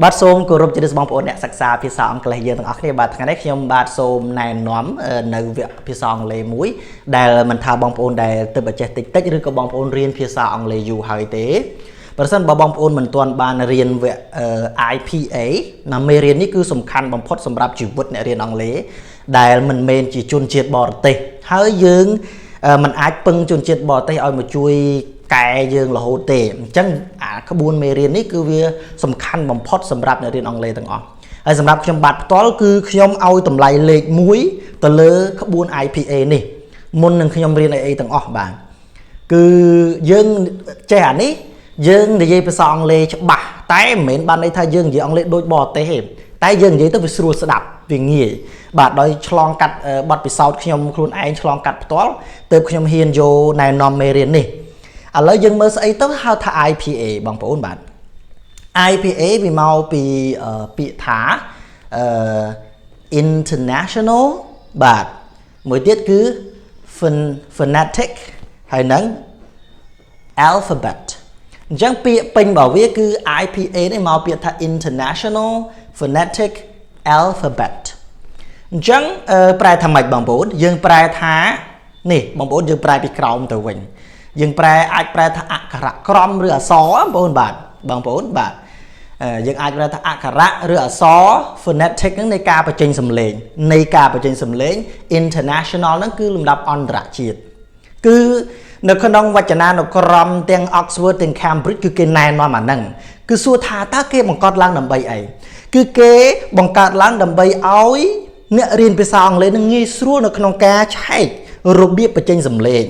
បាទសូមគោរពជម្រាបបងប្អូនអ្នកសិក្សាភាសាអង់គ្លេសយើងទាំងអស់គ្នាបាទថ្ងៃនេះខ្ញុំបាទសូមណែនាំនៅវគ្គភាសាអង់គ្លេសមួយដែលមិនថាបងប្អូនដែលទើបចេះតិចៗឬក៏បងប្អូនរៀនភាសាអង់គ្លេសយូរហើយទេប្រសិនបើបងប្អូនមិនទាន់បានរៀនវគ្គ IPA ណាមេរៀននេះគឺសំខាន់បំផុតសម្រាប់ជីវិតអ្នករៀនអង់គ្លេសដែលមិនមែនជាជនជាតិបរទេសហើយយើងមិនអាចពឹងជនជាតិបរទេសឲ្យមកជួយកែយើងរហូតទេអញ្ចឹងអាក្បួនមេរៀននេះគឺវាសំខាន់បំផុតសម្រាប់អ្នករៀនអង់គ្លេសទាំងអស់ហើយសម្រាប់ខ្ញុំបាទផ្ទាល់គឺខ្ញុំឲ្យតម្លៃលេខ1ទៅលើក្បួន IPA នេះមុននឹងខ្ញុំរៀនអីទាំងអស់បាទគឺយើងចេះអានេះយើងនិយាយភាសាអង់គ្លេសច្បាស់តែមិនមែនបានន័យថាយើងនិយាយអង់គ្លេសដូចបរទេសទេតែយើងនិយាយទៅវាស្រួលស្ដាប់វាងាយបាទដោយឆ្លងកាត់បទពិសោធន៍ខ្ញុំខ្លួនឯងឆ្លងកាត់ផ្ទាល់ទើបខ្ញុំហ៊ានយកណែនាំមេរៀននេះឥឡូវយើងមើលស្អីទៅហៅថា IPA បងប្អូនបាទ IPA វាមកពីពាក្យថា international បាទមួយទៀតគឺ phonetic ហើយនឹង alphabet អញ្ចឹងពាក្យពេញរបស់វាគឺ IPA នេះមកពាក្យថា international phonetic alphabet អញ្ចឹងប្រែថាម៉េចបងប្អូនយើងប្រែថានេះបងប្អូនយើងប្រែពីក្រោមទៅវិញយើងអាចប្រែថាអក្ខរៈក្រមឬអក្សរបងប្អូនបាទយើងអាចប្រែថាអក្ខរៈឬអក្សរ phonetic ហ្នឹងនៃការបញ្ចេញសំឡេង international ហ្នឹងគឺលំដាប់អន្តរជាតិគឺនៅក្នុងវចនានុក្រមទាំង Oxford ទាំង Cambridge គឺគេណែនាំអាហ្នឹងគឺសួរថាតើគេបង្កើតឡើងដើម្បីអីគឺគេបង្កើតឡើងដើម្បីឲ្យអ្នករៀនភាសាអង់គ្លេសនឹងងាយស្រួលនៅក្នុងការឆែករបៀបបញ្ចេញសំឡេង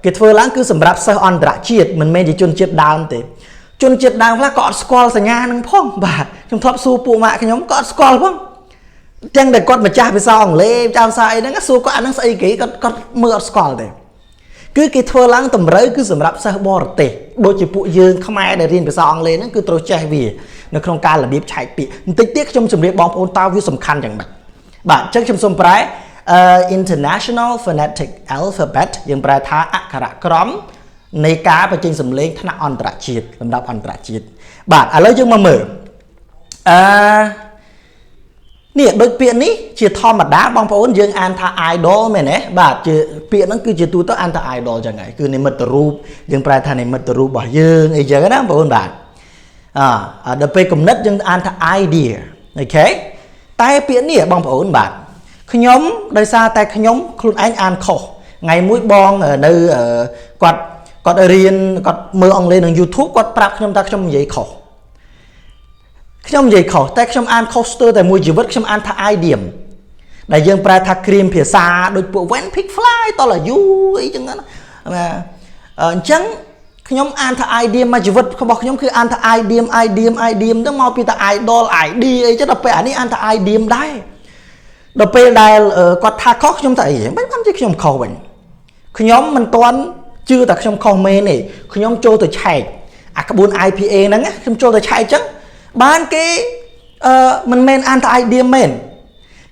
គេធ្វើឡើងគឺសម្រាប់សិស្សអន្តរជាតិមិនមែនជាជនជាតិដើមទេជនជាតិដើមខ្លះក៏អត់ស្គាល់សញ្ញានឹងផងបាទខ្ញុំធ្លាប់សួរពួកម៉ាក់ខ្ញុំក៏អត់ស្គាល់ផងទាំងតែគាត់ម្ចាស់ភាសាអង់គ្លេសចាស់ភាសាអីហ្នឹងសួរគាត់អាហ្នឹងស្អីគេគាត់មើលអត់ស្គាល់ទេគឺគេធ្វើឡើងតម្រូវគឺសម្រាប់សិស្សបរទេសដូចជាពួកយើងខ្មែរដែលរៀនភាសាអង់គ្លេសហ្នឹងគឺត្រូវចេះវានៅក្នុងការរបៀបឆែកពាក្យបន្តិចទៀតខ្ញុំជម្រាបបងប្អូនតើវាសំខាន់យ៉ាងម៉េចបាទអញ្ចឹងខ្ញុំសូមប្រែinternational phonetic alphabet យើងប្រែថាអក្ខរៈក្រមនៃការបញ្ចេញសំឡេងថ្នាក់អន្តរជាតិលំដាប់អន្តរជាតិបាទឥឡូវយើងមកមើលនេះដូចពាក្យនេះជាធម្មតាបងប្អូនយើងអានថា idol មែនទេបាទជាពាក្យហ្នឹងគឺជាទូទៅអានថា idol ចឹងហើយគឺនិមិត្តរូបយើងប្រែថានិមិត្តរូបរបស់យើងអីចឹងណាបងប្អូនបាទដល់ពេលគំនិតយើងអានថា idea អូខេតែពាក្យនេះបងប្អូនបាទខ្ញុំដោយសារតែខ្ញុំខ្លួនឯងអានខុសថ្ងៃមួយបងនៅគាត់រៀនគាត់មើលអង់គ្លេសនៅ YouTube គាត់ប្រាប់ខ្ញុំថាខ្ញុំនិយាយខុសតែខ្ញុំអានខុសស្ទើរតែមួយជីវិតខ្ញុំអានថា idiom ដែលយើងប្រែថាគ្រាមភាសាដូចពួក when pig fly តលយូអីចឹងណាអញ្ចឹងខ្ញុំអានថា idiom មកជីវិតរបស់ខ្ញុំគឺអានថា idiom ទៅមកពីថា idol id អីចឹងដល់ពេលអានេះអានថា idiom ដែរដល់ពេលដែលគាត់ថាខុសខ្ញុំថាអីមិនបានជាខ្ញុំខុសវិញខ្ញុំមិនទាន់ជឿថាខ្ញុំខុសមែនទេខ្ញុំចូលទៅឆែកអាក្បួន IPA ហ្នឹងខ្ញុំចូលទៅឆែកចឹងបានគេមិនមែនអានថា idiom មែន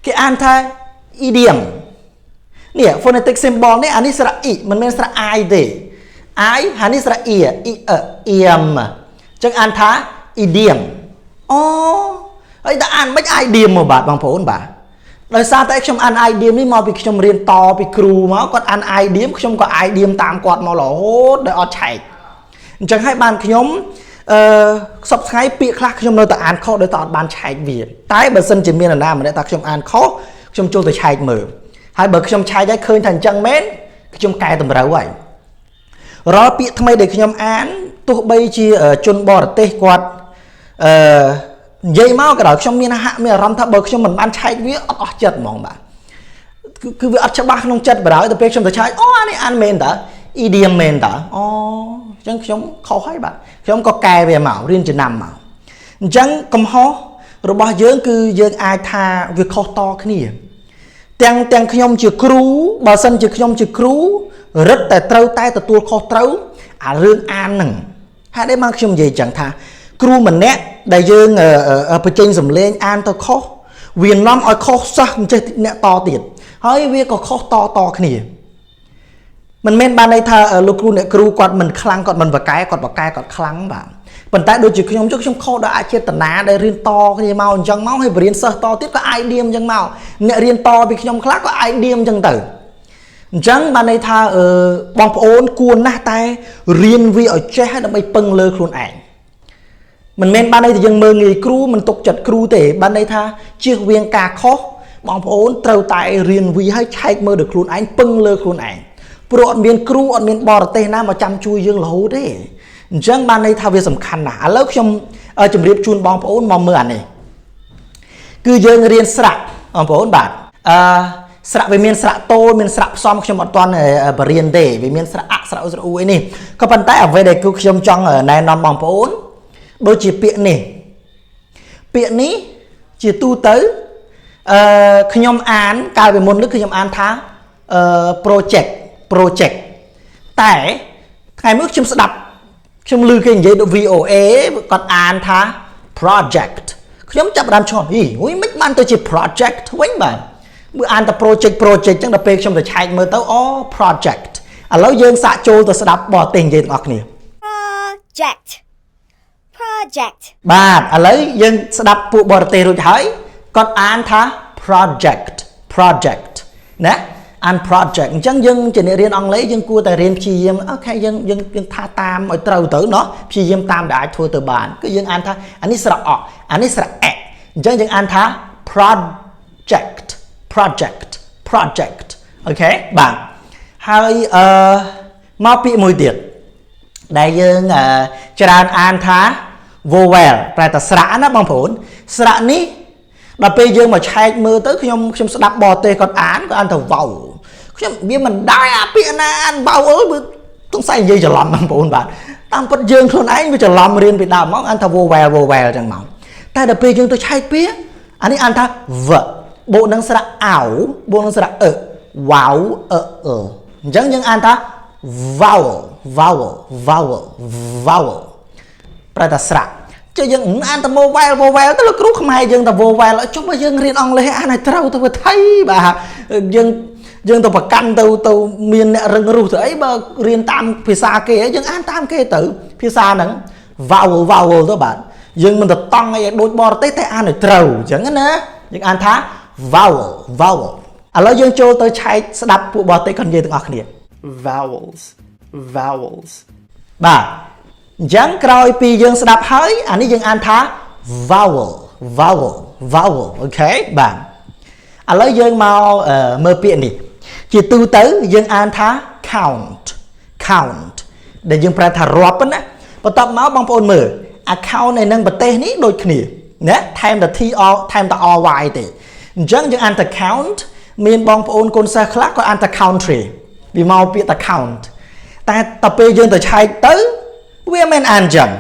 គេអានថា idiom នេះ phonetic symbol នេះអានេះស្រៈ i មិនមែនស្រៈ i ទេ i ហើយនេះស្រៈ e iam ចឹងអានថា idiom អូហើយតែអានមិន idiom មកបាទបងប្អូនបាទដោយសារតែខ្ញុំអាន idiom នេះមកពីខ្ញុំរៀនតពីគ្រូមកគាត់អាន idiom ខ្ញុំក៏ idiom តាមគាត់មករហូតដោយអត់ឆែកអញ្ចឹងហើយបានខ្ញុំសប្តាហ៍ថ្ងៃពាក្យខ្លះខ្ញុំនៅតែអានខុសដោយតែអត់បានឆែកវាតែបើសិនជាមាននរណាម្នាក់ថាខ្ញុំអានខុសខ្ញុំចូលទៅឆែកមើលហើយបើខ្ញុំឆែកហើយឃើញថាអញ្ចឹងមែនខ្ញុំកែតម្រូវហើយរាល់ពាក្យថ្មីដែលខ្ញុំអានទោះបីជាជនបរទេសគាត់និយាយមកក៏ដោយខ្ញុំមានអារម្មណ៍ថាបើខ្ញុំមិនបានឆែកវាអត់អស់ចិត្តហ្មងបាទគឺវាអត់ច្បាស់ក្នុងចិត្តបើដល់ពេលខ្ញុំទៅឆែកអូអានេះអានមែនតើ idiom មែនតើអូអញ្ចឹងខ្ញុំខុសហើយបាទខ្ញុំក៏កែវាមករៀនចំណាំមកអញ្ចឹងកំហុសរបស់យើងគឺយើងអាចថាវាខុសតគ្នាទាំងខ្ញុំជាគ្រូបើសិនជាខ្ញុំជាគ្រូរឹតតែត្រូវតែទទួលខុសត្រូវអារឿងអានហ្នឹងហើយដែរមកខ្ញុំនិយាយចឹងថាគ្រូម្នាក់ដែលយើងបញ្ចេញសម្លេងអានទៅខុសវានាំឲ្យខុសសិស្សមិនចេះអ្នកតទៀតហើយវាក៏ខុសតគ្នាមិនមែនបានន័យថាលោកគ្រូអ្នកគ្រូគាត់មិនខ្លាំងគាត់មិនបកកែគាត់ខ្លាំងបាទ ប៉ុ ប៉ុន្តែដូចជាខ្ញុំខុសដល់អចេតនាដែលរៀនតគ្នាមកអញ្ចឹងមកហើយបរៀនសិស្សតទៀតក៏ idea អញ្ចឹងមកអ្នករៀនតពីខ្ញុំខ្លះក៏ idea អញ្ចឹងទៅអញ្ចឹងបានន័យថាបងប្អូនគួរណាស់តែរៀនវាឲ្យចេះដើម្បីពឹងលើខ្លួនឯងមិនមែនបានន័យថាយើងមើលងាយគ្រូមិនទុកចិត្តគ្រូទេបានន័យថាជៀសវាងការខុសបងប្អូនត្រូវតែរៀនវាឲ្យឆែកមើលដល់ខ្លួនឯងពឹងលើខ្លួនឯងព្រោះអត់មានគ្រូអត់មានបរទេសណាមកចាំជួយយើងរហូតទេអញ្ចឹងបានន័យថាវាសំខាន់ណាស់ឥឡូវខ្ញុំជម្រាបជូនបងប្អូនមកមើលអានេះគឺយើងរៀនស្រៈបងប្អូនបាទស្រៈវាមានស្រៈតូលមានស្រៈផ្សំខ្ញុំអត់ទាន់បរៀនទេវាមានស្រៈអស្រៈអ៊ូស្រៈអ៊ូអីនេះក៏ប៉ុន្តែអ្វីដែលគឺខ្ញុំចង់ណែនាំបងប្អូនដូចជាពាក្យនេះជាទូទៅខ្ញុំអានកាលពីមុននេះគឺខ្ញុំអានថាproject តែថ្ងៃមួយខ្ញុំស្ដាប់ខ្ញុំឮគេនិយាយដូច VOA គាត់អានថា project ខ្ញុំចាប់បានឈ្មោះមិនបានទៅជា project វិញបាទមើលអានតែ project ចឹងដល់ពេលខ្ញុំទៅឆែកមើលទៅproject ឥឡូវយើងសាកចូលទៅស្ដាប់បរទេសនិយាយទាំងអស់គ្នា project បាទឥឡូវយើងស្ដាប់ពួកបរទេសរួចហើយគាត់អានថា project ណាអាន project អញ្ចឹងយើងជាអ្នករៀនអង់គ្លេសយើងគួរតែរៀនព្យាយាមអូខេយើងថាតាមឲ្យត្រូវទៅណោះព្យាយាមតាមដែលអាចធ្វើទៅបានគឺយើងអានថាអានេះស្រៈអអានេះស្រៈអអញ្ចឹងយើងអានថា project អូខេបាទហើយមកពាក្យមួយទៀតដែលយើងច្រើនអានថា vowel ប្រែថាស្រៈណាបងប្អូនស្រៈនេះដល់ពេលយើងមកឆែកមើលទៅខ្ញុំស្ដាប់បរទេសគាត់អានថា wow ខ្ញុំវាមិនដែរអាពាក្យណាអាន wow អើយទង្ស័យនិយាយច្រឡំបងប្អូនបាទតាមពិតយើងខ្លួនឯងវាច្រឡំរៀនពីដើមមកអានថា vowel ចឹងមកតែដល់ពេលយើងទៅឆែកពាក្យអានេះអានថា v បូកនឹងស្រៈអោបូកនឹងស្រៈwow អញ្ចឹងយើងអានថា vowel ប្រែថាស្រៈចុះយើងអានតែ vowel ទៅលោកគ្រូខ្មែរយើងតែ vowel ចុះបើយើងរៀនអង់គ្លេសអានឲ្យត្រូវទៅវាថៃបាទយើងទៅប្រកាន់ទៅមានអ្នករឹងរូសទៅអីបើរៀនតាមភាសាគេយើងអានតាមគេទៅភាសាហ្នឹង vowel ទៅបាទយើងមិនទៅតង់អីដូចបរទេសតែអានឲ្យត្រូវអញ្ចឹងណាយើងអានថា vowel ឥឡូវយើងចូលទៅឆែកស្ដាប់ពួកបរទេសគាត់និយាយទាំងអស់គ្នា vowels បាទអញ្ចឹងក្រោយពីយើងស្ដាប់ហើយអានេះយើងអានថា vowel អូខេបាទឥឡូវយើងមកមើលពាក្យនេះជាទូទៅយើងអានថា count ដែលយើងប្រែថារាប់ណាបន្ទាប់មកបងប្អូនមើល account នៅនឹងប្រទេសនេះដូចគ្នាណាថែមតែ ថែមតែ ry ទេអញ្ចឹងយើងអានថា count មានបងប្អូនកូនសិស្សខ្លះក៏អានថា country វាមកពាក្យថា count តែដល់ពេលយើងទៅឆែកទៅវាមិនអានចឹង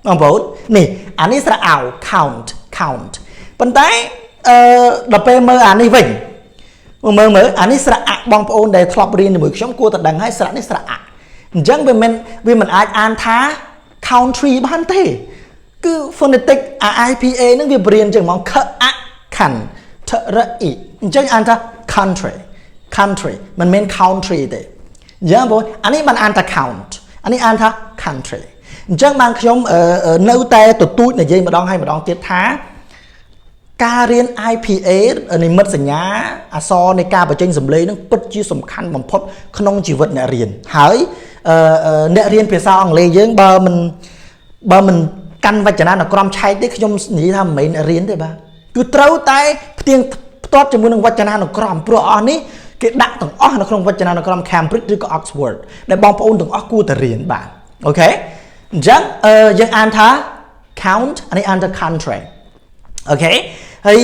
បងប្អូននេះអានេះស្រៈអោ count ប៉ុន្តែដល់ពេលមើលអានេះវិញមើលអានេះស្រៈអបងប្អូនដែលធ្លាប់រៀនជាមួយខ្ញុំគួរតែដឹងហើយស្រៈនេះស្រៈអអញ្ចឹងវាមិនអាចអានថា country បានទេគឺ phonetic IPA ហ្នឹងវាបរៀនចឹងហ្មង ខអខាន់ថរអ៊ីអញ្ចឹងអានថា country មិនមែន country ទេអញ្ចឹងបងអានេះបានអានថា count អានេះអានថា country អញ្ចឹងបានខ្ញុំនៅតែទទូចនិយាយម្ដងហើយម្ដងទៀតថាការរៀន IPA និមិត្តសញ្ញាអក្សរនៃការបញ្ចេញសម្លេងនឹងពិតជាសំខាន់បំផុតក្នុងជីវិតអ្នករៀនហើយអ្នករៀនភាសាអង់គ្លេសយើងបើមិនកាន់វចនានុក្រមឆែកទេខ្ញុំនិយាយថាមិនមែនអ្នករៀនទេបាទគឺត្រូវតែផ្ទៀងផ្ទាត់ជាមួយនឹងវចនានុក្រមព្រោះអស់នេះគេដាក់ទាំងអស់នៅក្នុងវចនានុក្រម Cambridge ឬក៏ Oxford ដែលបងប្អូនទាំងអស់គួរតែរៀនបាទអូខេអញ្ចឹងយើងអានថា count អានេះអានថា country អូខេហើយ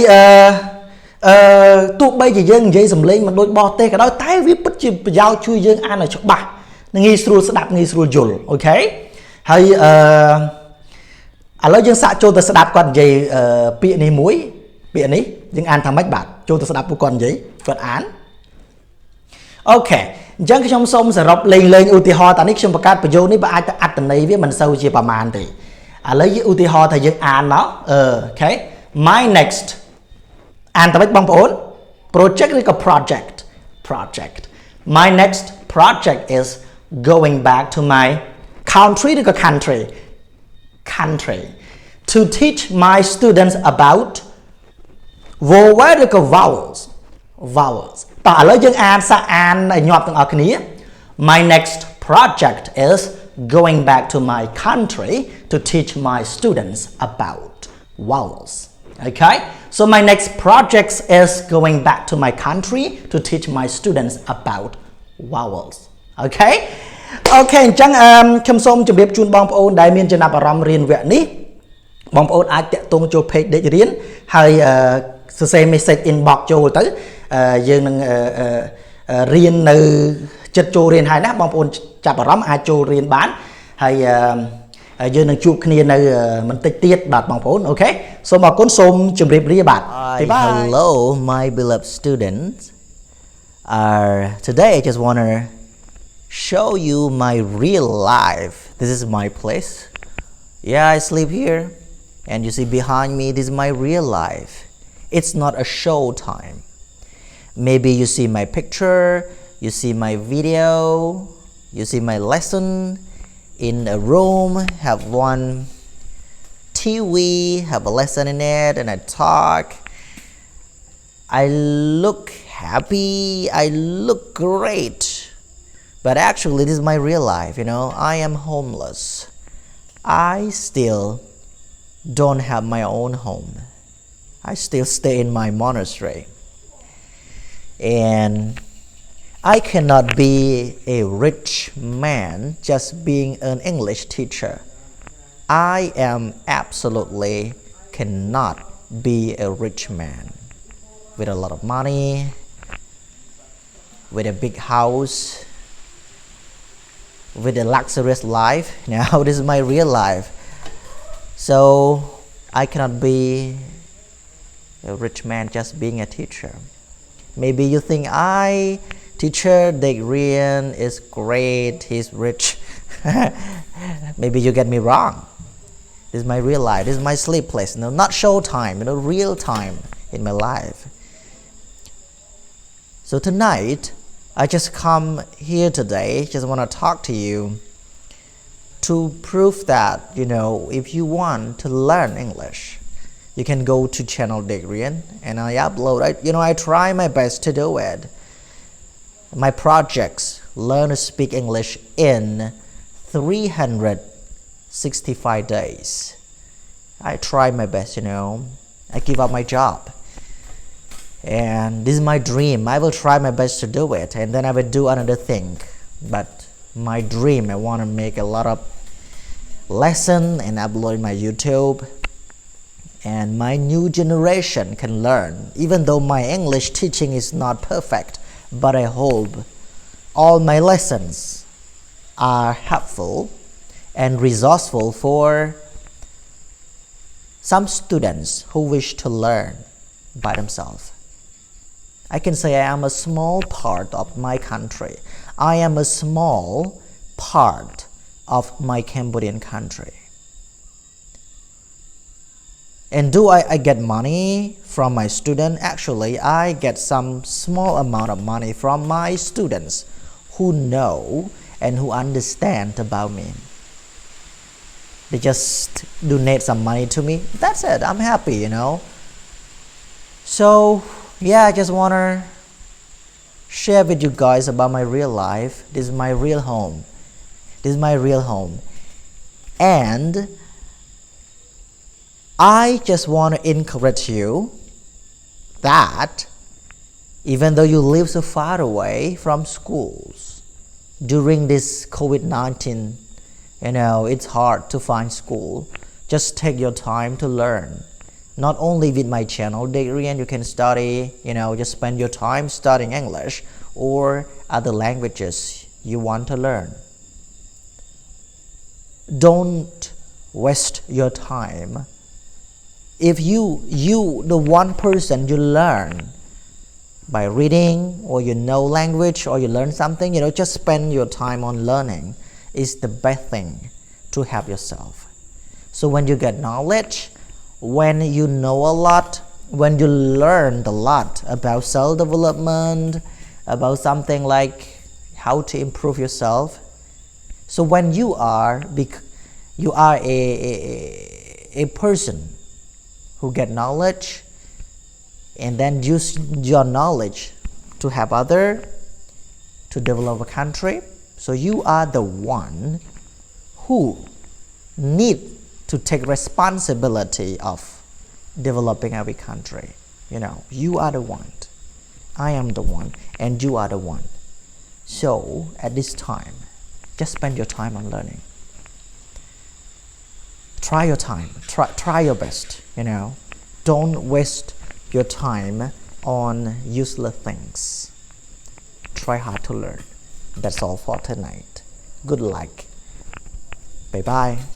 ទោះបីជាយើងនិយាយសំឡេងមិនដូចបរទេសក៏ដោយតែវាពិតជាប្រយោជន៍ជួយយើងអានឲ្យច្បាស់ងាយស្រួលស្ដាប់ងាយស្រួលយល់អូខេហើយឥឡូវយើងសាកចូលទៅស្ដាប់គាត់និយាយពាក្យនេះមួយពាក្យនេះយើងអានថាម៉េចបាទចូលទៅស្ដាប់ពួកគាត់និយាយគាត់អានអូខេអញ្ចឹងខ្ញុំសូមសរុបលេងឧទាហរណ៍តានេះខ្ញុំបង្កើតប្រយោគនេះបើអាចទៅអត្ថន័យវាមិនសូវជាប្រមាណទេឥឡូវឧទាហរណ៍ថាយើងអានមកអូខេ my next អានតើម៉េចបងប្អូន project ឬក៏ project my next project is going back to my country ឬក៏ country country to teach my students about vowel vowels តើឥឡូវយើងអានសាអានញាប់ទាំងអស់គ្នា My next project is going back to my country to teach my students about vowels. Okay, so my next project is going back to my country to teach my students about vowels. Okay, okay អញ្ចឹងខ្ញុំសូមជម្រាបជូនបងប្អូនដែលមានចំណាប់អារម្មណ៍រៀនវគ្គនេះបងប្អូនអាចតាក់ទងចូល page ដេករៀនហើយសរសេរ message inbox ចូលទៅយើងនឹងរៀននៅចិត្តចូលរៀនហើយណាបងប្អូនចាប់អារម្មណ៍អាចចូលរៀនបានហើយយើងនឹងជួបគ្នានៅបន្តិចទៀតបាទបងប្អូនអូខេសូមអរគុណសូមជម្រាបលាបាទ Hello my beloved students. Today I just want to show you my real life. This is my place. Yeah, I sleep here and you see behind me this is my real life. It's not a show time. Maybe you see my picture, you see my video, you see my lesson in a room, have one TV, have a lesson in it, and I talk. I look happy, I look great, but actually this is my real life, you know. I am homeless. I still don't have my own home. I still stay in my monastery. And I cannot be a rich man just being an English teacher. I am absolutely cannot be a rich man with a lot of money, with a big house, with a luxurious life. Now this is my real life. So I cannot be a rich man just being a teacher. Maybe you think teacher Dek Rean is great, he's rich. Maybe you get me wrong. This is my real life, this is my sleep place. No, not show time, you know, real time in my life. So tonight, I just come here today, just want to talk to you to prove that, you know, if you want to learn English, you can go to channel Dek Rean and I upload. I try my best to do it. My projects learn to speak English in 365 days. I try my best, you know. I give up my job. And this is my dream. I will try my best to do it and then I will do another thing. But my dream, I want to make a lot of lesson and upload my YouTube. And my new generation can learn, even though my English teaching is not perfect, but I hope all my lessons are helpful and resourceful for some students who wish to learn by themselves. I can say I am a small part of my country. I am a small part of my Cambodian country. And do I get money from my student? Actually, I get some small amount of money from my students who know and who understand about me. They just donate some money to me. That's it. I'm happy, you know. So, yeah, I just want to share with you guys about my real life. This is my real home. This is my real home. And I just want to encourage you that even though you live so far away from schools during this COVID-19, you know, it's hard to find school. Just take your time to learn. Not only with my channel Dek Rean, you can study, you know, just spend your time studying English or other languages you want to learn. Don't waste your time. If you the one person you learn by reading or you know language or you learn something, you know, just spend your time on learning is the best thing to help yourself. So when you get knowledge, when you know a lot, when you learn a lot about self-development, about something like how to improve yourself, so when you are You are a person who get knowledge and then use your knowledge to help other, to develop a country. So you are the one who need to take responsibility of developing every country. You are the one. I am the one, and you are the one. So at this time, just spend your time on learning. Try your time. Try your best. Don't waste your time on useless things. Try hard to learn. That's all for tonight. Good luck. Bye bye.